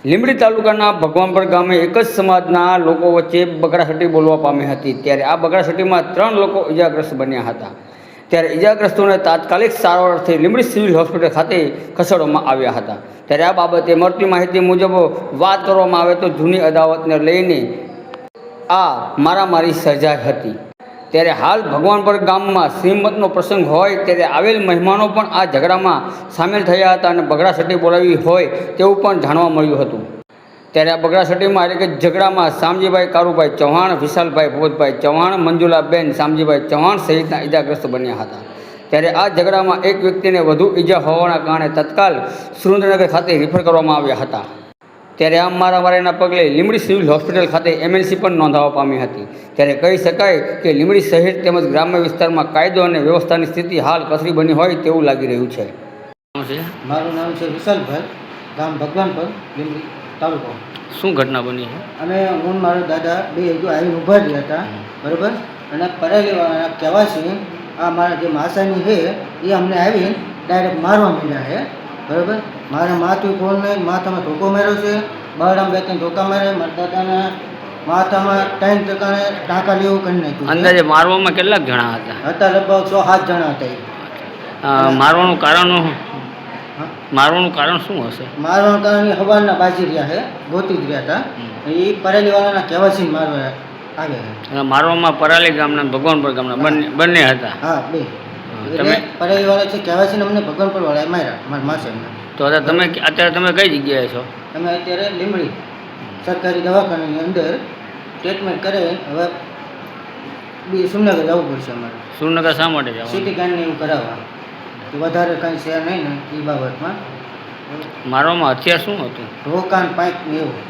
લીંબડી તાલુકાના ભગવાનપર ગામે એક જ સમાજના લોકો વચ્ચે બગડાસટી બોલવા પામી હતી। ત્યારે આ બગડાસટીમાં 3 લોકો ઇજાગ્રસ્ત બન્યા હતા। ત્યારે ઇજાગ્રસ્તોને તાત્કાલિક સારવાર અર્થે લીંબડી સિવિલ હોસ્પિટલ ખાતે ખસેડવામાં આવ્યા હતા। ત્યારે આ બાબતે મળતી માહિતી મુજબ વાત કરવામાં આવે તો જૂની અદાવતને લઈને આ મારામારી સર્જાઈ હતી। ત્યારે હાલ ભગવાનપર ગામમાં શ્રીમતનો પ્રસંગ હોય ત્યારે આવેલ મહેમાનો પણ આ ઝઘડામાં સામેલ થયા હતા અને બગડાસટી બોલાવી હોય તેવું પણ જાણવા મળ્યું હતું। ત્યારે આ બગડાસટીમાં એટલે કે ઝઘડામાં શામજીભાઈ કારુભાઈ ચૌહાણ, વિશાલભાઈ ભૂપતભાઈ ચૌહાણ, મંજુલાબેન શામજીભાઈ ચૌહાણ સહિતના ઇજાગ્રસ્ત બન્યા હતા। ત્યારે આ ઝઘડામાં એક વ્યક્તિને વધુ ઈજા હોવાના કારણે તત્કાલ સુરેન્દ્રનગર ખાતે રિફર કરવામાં આવ્યા હતા। ત્યારે આ મારામારીના પગલે લીંબડી સિવિલ હોસ્પિટલ ખાતે એમએલસી પણ નોંધાવવા પામી હતી। ત્યારે કહી શકાય કે લીંબડી શહેર તેમજ ગ્રામ્ય વિસ્તારમાં કાયદો અને વ્યવસ્થાની સ્થિતિ હાલ કથળી બની હોય તેવું લાગી રહ્યું છે। મારું નામ છે વિશાલભાઈ, ગામ ભગવાનપર, લીંબડી તાલુકો। શું ઘટના બની છે? અમે હું મારા દાદા બે હજુ આવીને ઊભા રહ્યા હતા, બરાબર। અને પરેલીવાળાના કહેવાથી આ મારા જે માસાની છે એ અમને આવીને ડાયરેક્ટ મારવા માંડ્યા છે, બરાબર। મારા માથું ફોનને માથામાં ધોકો માર્યો છે, બહારમાં 2-3 ધોકા માર્યા, મારા દાદાના માથામાં 3 ટકાને ટાંકા લેવું કરી નાખ્યું। અંદાજે મારવામાં કેટલાક જણા હતા? લગભગ 6-7 જણા હતા। મારવાનું કારણ શું હશે? મારવાનું કારણ એ હવારના બાજી રહ્યા છે, ગોતી જ રહ્યા હતા। એ પરેલીવાળાના કહેવાથી મારવા આવે છે। મારવામાં પરાલી ગામના ભગવાનપર ગામના બંને હતા? હા, બે। તમે પરેલીવાળા છે કહેવાથી અમને ભગવાનપર વાળાએ માર્યા, મારા માસેને। તો અત્યારે તમે કઈ જગ્યાએ છો? અમે અત્યારે લીંબડી સરકારી દવાખાનાની અંદર ટ્રીટમેન્ટ કરાવી હવે સુરનગર જવું પડશે અમારે। સુરનગર શા માટે જવાનું? સિટી સ્કેન એવું કરાવવા, તો વધારે કંઈ છે નહીં ને એ બાબતમાં। મારવામાં હથિયાર શું હતું? રોકાણ પાઇપ ને એવું।